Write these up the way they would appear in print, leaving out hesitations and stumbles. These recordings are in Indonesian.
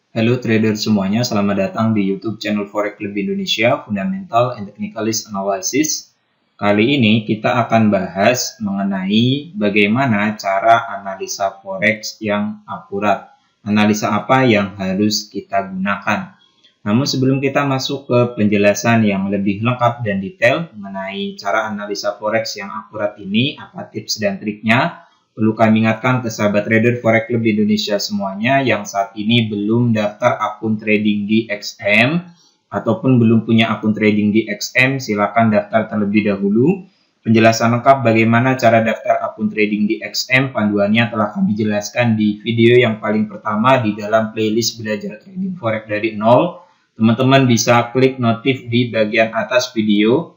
Halo trader semuanya, selamat datang di YouTube channel Forex Club Indonesia, Fundamental and Technicalist Analysis. Kali ini kita akan bahas mengenai bagaimana cara analisa Forex yang akurat. Analisa apa yang harus kita gunakan. Namun sebelum kita masuk ke penjelasan yang lebih lengkap dan detail mengenai cara analisa Forex yang akurat ini, apa tips dan triknya, perlu kami ingatkan ke sahabat trader Forex Club Indonesia semuanya yang saat ini belum daftar akun trading di XM ataupun belum punya akun trading di XM, silakan daftar terlebih dahulu. Penjelasan lengkap bagaimana cara daftar akun trading di XM, panduannya telah kami jelaskan di video yang paling pertama di dalam playlist belajar trading Forex dari nol. Teman-teman bisa klik notif di bagian atas video.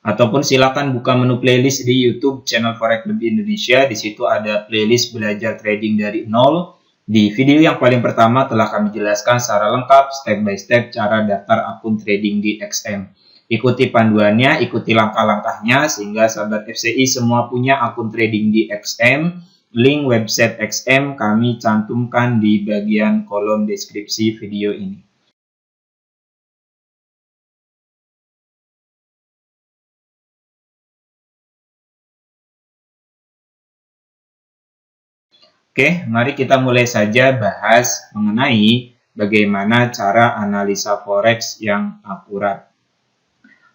Ataupun silakan buka menu playlist di YouTube channel Forex Club Indonesia. Di situ ada playlist belajar trading dari nol. Di video yang paling pertama telah kami jelaskan secara lengkap step by step cara daftar akun trading di XM. Ikuti panduannya, ikuti langkah-langkahnya sehingga sahabat FCI semua punya akun trading di XM. Link website XM kami cantumkan di bagian kolom deskripsi video ini. Oke, mari kita mulai saja bahas mengenai bagaimana cara analisa Forex yang akurat.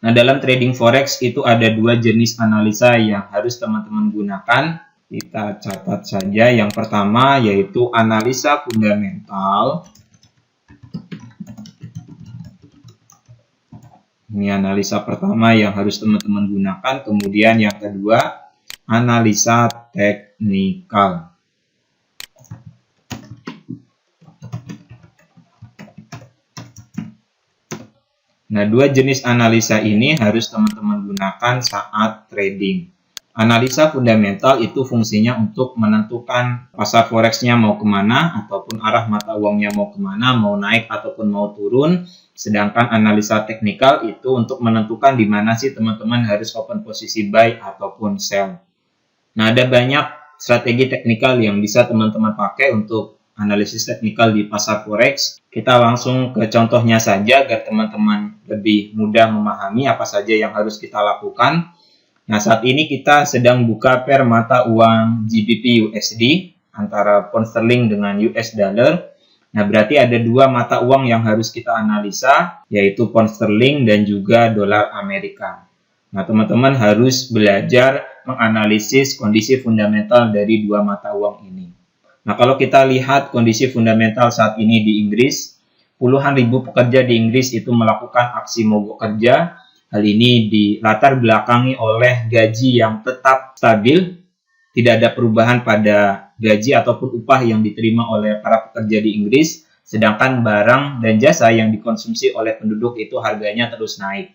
Nah, dalam trading Forex itu ada dua jenis analisa yang harus teman-teman gunakan. Kita catat saja. Yang pertama yaitu analisa fundamental. Ini analisa pertama yang harus teman-teman gunakan. Kemudian yang kedua, analisa teknikal. Nah, dua jenis analisa ini harus teman-teman gunakan saat trading. Analisa fundamental itu fungsinya untuk menentukan pasar forex-nya mau kemana, ataupun arah mata uangnya mau kemana, mau naik ataupun mau turun. Sedangkan analisa teknikal itu untuk menentukan di mana sih teman-teman harus open posisi buy ataupun sell. Nah, ada banyak strategi teknikal yang bisa teman-teman pakai untuk analisis teknikal di pasar forex. Kita langsung ke contohnya saja agar teman-teman lebih mudah memahami apa saja yang harus kita lakukan. Nah, saat ini kita sedang buka pair mata uang GBP USD antara pound sterling dengan US dollar. Nah, berarti ada dua mata uang yang harus kita analisa, yaitu pound sterling dan juga dolar Amerika. Nah, teman-teman harus belajar menganalisis kondisi fundamental dari dua mata uang ini. Nah, kalau kita lihat kondisi fundamental saat ini di Inggris, puluhan ribu pekerja di Inggris itu melakukan aksi mogok kerja. Hal ini dilatar belakangi oleh gaji yang tetap stabil, tidak ada perubahan pada gaji ataupun upah yang diterima oleh para pekerja di Inggris, sedangkan barang dan jasa yang dikonsumsi oleh penduduk itu harganya terus naik.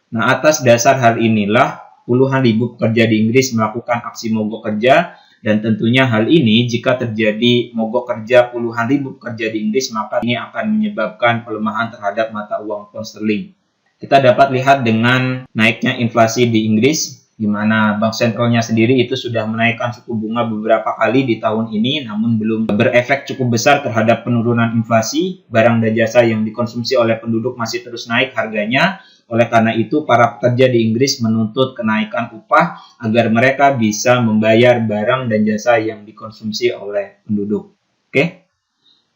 Nah, atas dasar hal inilah puluhan ribu pekerja di Inggris melakukan aksi mogok kerja. Dan tentunya hal ini jika terjadi mogok kerja puluhan ribu pekerja di Inggris, maka ini akan menyebabkan pelemahan terhadap mata uang pound sterling. Kita dapat lihat dengan naiknya inflasi di Inggris, di mana bank sentralnya sendiri itu sudah menaikkan suku bunga beberapa kali di tahun ini, namun belum berefek cukup besar terhadap penurunan inflasi. Barang dan jasa yang dikonsumsi oleh penduduk masih terus naik harganya. Oleh karena itu, para pekerja di Inggris menuntut kenaikan upah agar mereka bisa membayar barang dan jasa yang dikonsumsi oleh penduduk. Oke?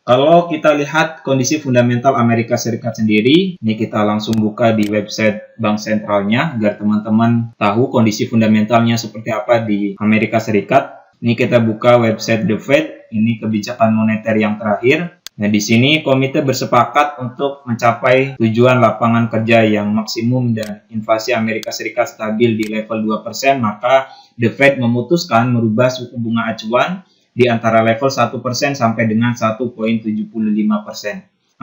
Kalau kita lihat kondisi fundamental Amerika Serikat sendiri, ini kita langsung buka di website bank sentralnya agar teman-teman tahu kondisi fundamentalnya seperti apa di Amerika Serikat. Ini kita buka website The Fed, ini kebijakan moneter yang terakhir. Nah, di sini komite bersepakat untuk mencapai tujuan lapangan kerja yang maksimum dan inflasi Amerika Serikat stabil di level 2%, maka The Fed memutuskan merubah suku bunga acuan di antara level 1% sampai dengan 1,75%.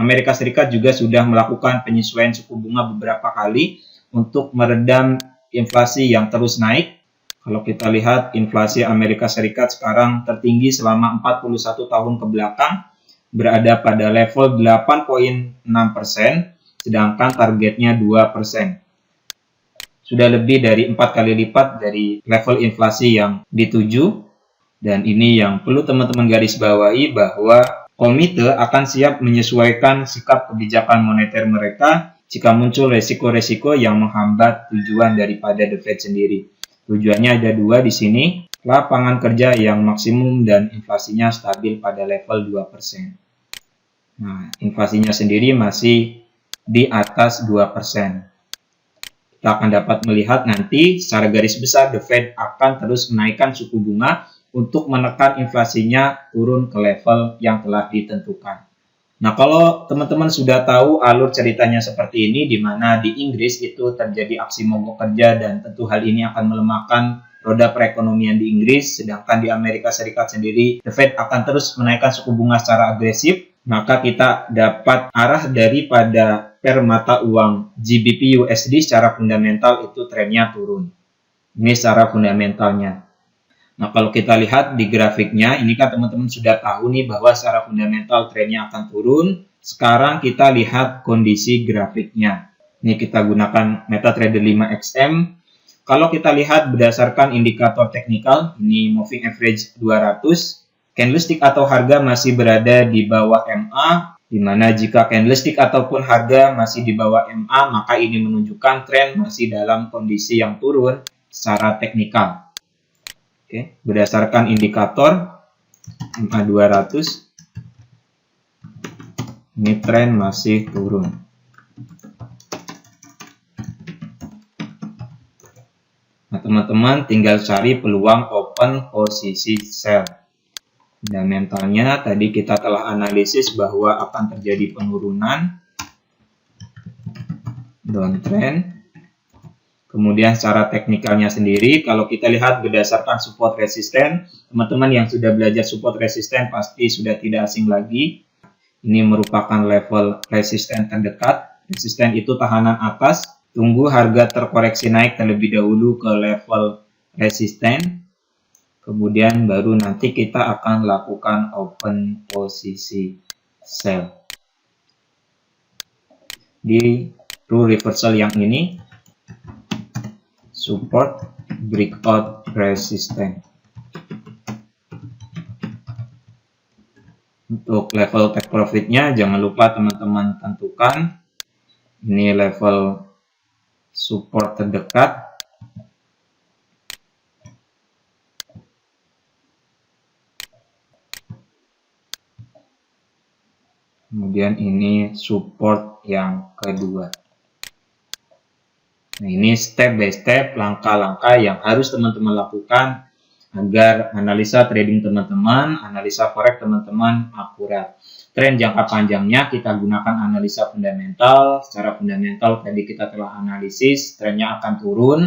Amerika Serikat juga sudah melakukan penyesuaian suku bunga beberapa kali untuk meredam inflasi yang terus naik. Kalau kita lihat inflasi Amerika Serikat sekarang tertinggi selama 41 tahun ke belakang, berada pada level 8,6%, sedangkan targetnya 2%. Sudah lebih dari 4 kali lipat dari level inflasi yang dituju. Dan ini yang perlu teman-teman garis bawahi bahwa Komite akan siap menyesuaikan sikap kebijakan moneter mereka jika muncul resiko-resiko yang menghambat tujuan daripada The Fed sendiri. Tujuannya ada dua di sini, lapangan kerja yang maksimum dan inflasinya stabil pada level 2%. Nah, inflasinya sendiri masih di atas 2%. Kita akan dapat melihat nanti secara garis besar The Fed akan terus menaikkan suku bunga untuk menekan inflasinya turun ke level yang telah ditentukan. Nah, kalau teman-teman sudah tahu alur ceritanya seperti ini, di mana di Inggris itu terjadi aksi mogok kerja dan tentu hal ini akan melemahkan roda perekonomian di Inggris, sedangkan di Amerika Serikat sendiri The Fed akan terus menaikkan suku bunga secara agresif, maka kita dapat arah daripada per mata uang GBP USD secara fundamental itu trennya turun. Ini secara fundamentalnya. Nah, kalau kita lihat di grafiknya, ini kan teman-teman sudah tahu nih bahwa secara fundamental trennya akan turun. Sekarang kita lihat kondisi grafiknya. Ini kita gunakan MetaTrader 5XM. Kalau kita lihat berdasarkan indikator teknikal, ini moving average 200, candlestick atau harga masih berada di bawah MA, di mana jika candlestick ataupun harga masih di bawah MA, maka ini menunjukkan tren masih dalam kondisi yang turun secara teknikal. Oke, berdasarkan indikator MA 200, ini tren masih turun. Nah, teman-teman tinggal cari peluang open posisi sell. Fundamentalnya tadi kita telah analisis bahwa akan terjadi penurunan, downtrend. Kemudian secara teknikalnya sendiri, kalau kita lihat berdasarkan support resisten, teman-teman yang sudah belajar support resisten pasti sudah tidak asing lagi. Ini merupakan level resisten terdekat. Resisten itu tahanan atas, tunggu harga terkoreksi naik terlebih dahulu ke level resisten. Kemudian baru nanti kita akan lakukan open posisi sell. Di rule reversal yang ini, support, breakout, resistance. Untuk level take profitnya jangan lupa teman-teman tentukan. Ini level support terdekat. Kemudian ini support yang kedua. Nah, ini step by step, langkah-langkah yang harus teman-teman lakukan agar analisa trading teman-teman, analisa forex teman-teman akurat. Tren jangka panjangnya kita gunakan analisa fundamental. Secara fundamental tadi kita telah analisis, trennya akan turun.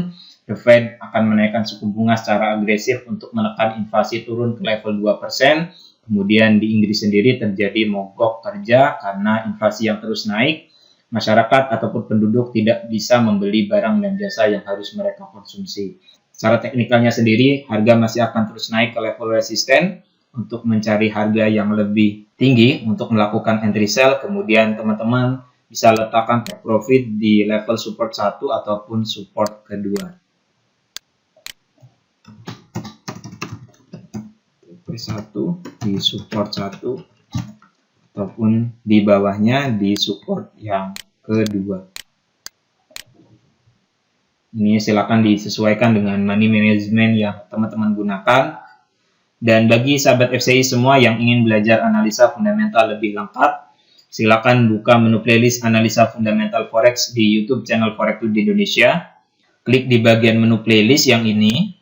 The Fed akan menaikkan suku bunga secara agresif untuk menekan inflasi turun ke level 2%. Kemudian di Inggris sendiri terjadi mogok kerja karena inflasi yang terus naik. Masyarakat ataupun penduduk tidak bisa membeli barang dan jasa yang harus mereka konsumsi. Secara teknikalnya sendiri, harga masih akan terus naik ke level resisten untuk mencari harga yang lebih tinggi untuk melakukan entry sell. Kemudian teman-teman bisa letakkan take profit di level support 1 ataupun support kedua. TP1 di support 1. Ataupun di bawahnya di support yang kedua. Ini silakan disesuaikan dengan money management yang teman-teman gunakan. Dan bagi sahabat FCI semua yang ingin belajar analisa fundamental lebih lengkap, silakan buka menu playlist analisa fundamental forex di YouTube channel Forex Club di Indonesia. Klik di bagian menu playlist yang ini.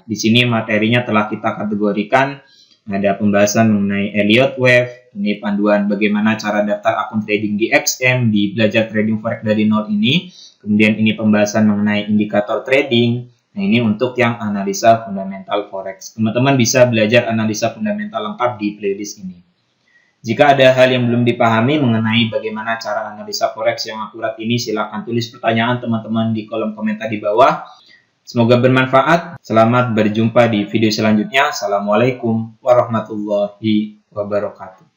Di sini materinya telah kita kategorikan. Ada pembahasan mengenai Elliott Wave, ini panduan bagaimana cara daftar akun trading di XM, di belajar trading forex dari nol ini. Kemudian ini pembahasan mengenai indikator trading. Nah, ini untuk yang analisa fundamental forex. Teman-teman bisa belajar analisa fundamental lengkap di playlist ini. Jika ada hal yang belum dipahami mengenai bagaimana cara analisa forex yang akurat ini, silakan tulis pertanyaan teman-teman di kolom komentar di bawah. Semoga bermanfaat. Selamat berjumpa di video selanjutnya. Assalamualaikum warahmatullahi wabarakatuh.